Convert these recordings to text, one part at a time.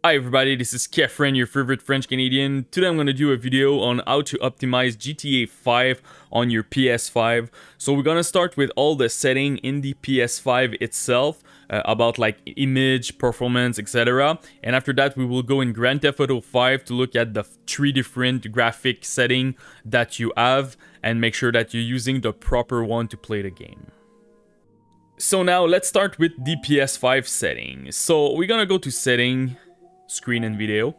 Hi everybody, this is Kefren, your favorite French Canadian. Today I'm going to do a video on how to optimize GTA 5 on your PS5. So we're going to start with all the setting in the PS5 itself, about like image, performance, etc. And after that we will go in Grand Theft Auto 5 to look at the 3 different graphic setting that you have and make sure that you're using the proper one to play the game. So now let's start with the PS5 setting. So we're gonna go to setting, screen and video,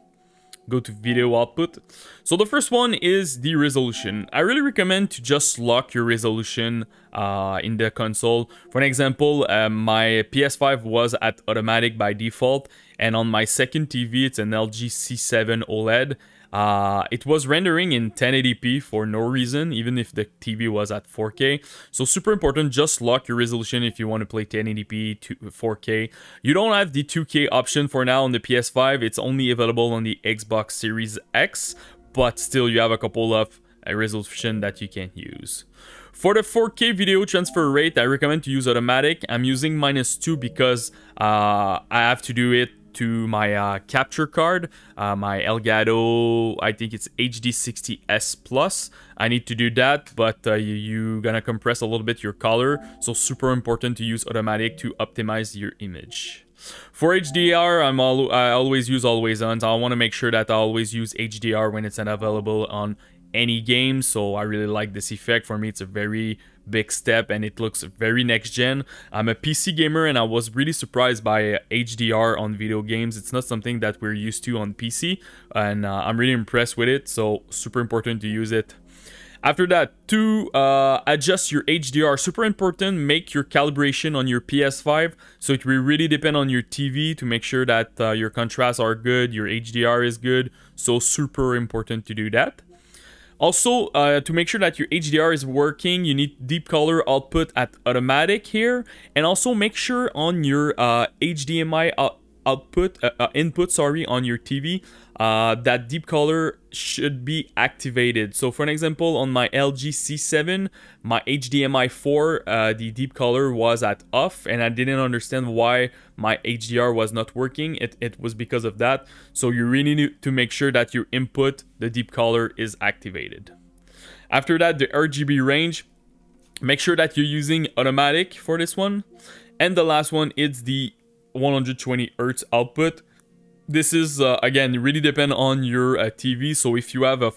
go to video output. So the first one is the resolution. I really recommend to just lock your resolution in the console. For an example, my PS5 was at automatic by default, and on my second TV, it's an LG C7 OLED. It was rendering in 1080p for no reason, even if the TV was at 4K. So super important, just lock your resolution if you want to play 1080p to 4K. You don't have the 2K option for now on the PS5. It's only available on the Xbox Series X, but still you have a couple of resolution that you can use. For the 4K video transfer rate, I recommend to use automatic. I'm using -2 because I have to do it to my capture card, my Elgato, I think it's HD60S Plus. I need to do that, but you're gonna compress a little bit your color, so super important to use automatic to optimize your image. For HDR, I always use always on, so I want to make sure that I always use HDR when it's not available on any game, so I really like this effect. For me, it's a very big step and it looks very next gen. I'm a PC gamer and I was really surprised by HDR on video games. It's not something that we're used to on PC, and I'm really impressed with it, so super important to use it. After that, to adjust your HDR, super important, make your calibration on your PS5. So it will really depend on your TV to make sure that your contrasts are good, your HDR is good. So super important to do that. Also, to make sure that your HDR is working, you need deep color output at automatic here. And also make sure on your HDMI input on your TV, that deep color should be activated. So for an example, on my LG C7, my HDMI 4, the deep color was at off, and I didn't understand why my HDR was not working. It was because of that. So you really need to make sure that your input, the deep color, is activated. After that, the Rgb range, make sure that you're using automatic for this one. And the last one is the 120 Hz output. This is again really depend on your TV. So if you have a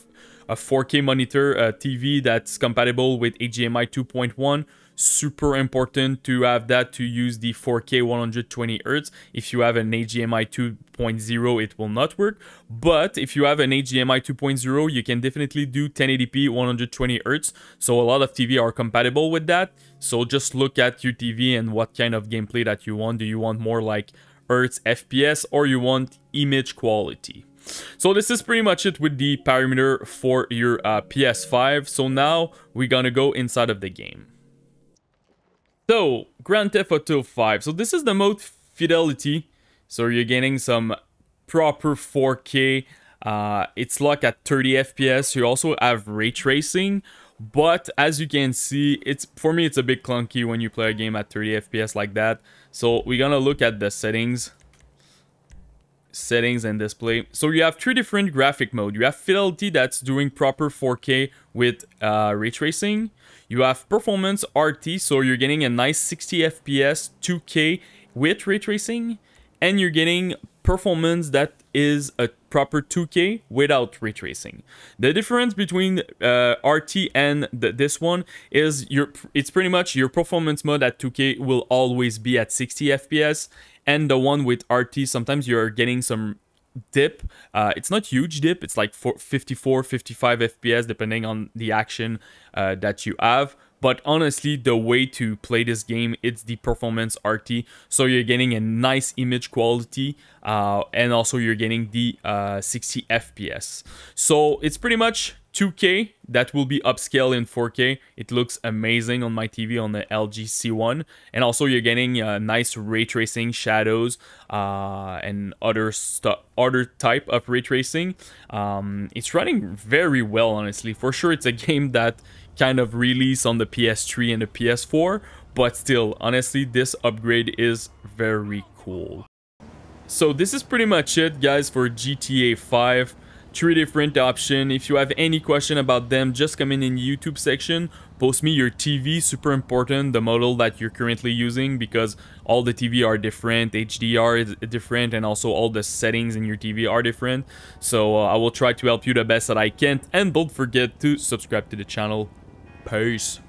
4K monitor TV that's compatible with HDMI 2.1, super important to have that to use the 4K 120 Hz. If you have an HDMI 2.0, it will not work. But if you have an HDMI 2.0, you can definitely do 1080p 120 Hz. So a lot of TV are compatible with that. So just look at your TV and what kind of gameplay that you want. Do you want more like Hertz FPS, or you want image quality? So this is pretty much it with the parameter for your PS5. So now we're gonna go inside of the game. So Grand Theft Auto 5. So this is the mode fidelity. So you're getting some proper 4K. It's locked at 30 FPS. You also have ray tracing. But as you can see, for me it's a bit clunky when you play a game at 30 FPS like that. So we're gonna look at the settings and display. So you have 3 different graphic mode. You have fidelity, that's doing proper 4K with ray tracing. You have performance RT, so you're getting a nice 60 FPS 2K with ray tracing, and you're getting performance that is a proper 2K without ray tracing. The difference between RT and this one is it's pretty much your performance mode at 2K will always be at 60 FPS, and the one with RT, sometimes you're getting some dip. It's not huge dip, it's like 54, 55 FPS depending on the action that you have. But honestly, the way to play this game, it's the performance RT. So you're getting a nice image quality, and also you're getting the 60 FPS. So it's pretty much 2K that will be upscaled in 4K. It looks amazing on my TV on the LG C1. And also you're getting nice ray tracing, shadows, and other type of ray tracing. It's running very well, honestly. For sure, it's a game that kind of released on the PS3 and the PS4, but still, honestly, this upgrade is very cool. So this is pretty much it, guys, for GTA 5. 3 different options. If you have any question about them, just comment in the YouTube section. Post me your TV, super important, the model that you're currently using, because all the TV are different, HDR is different, and also all the settings in your TV are different. So I will try to help you the best that I can, and don't forget to subscribe to the channel. Peace.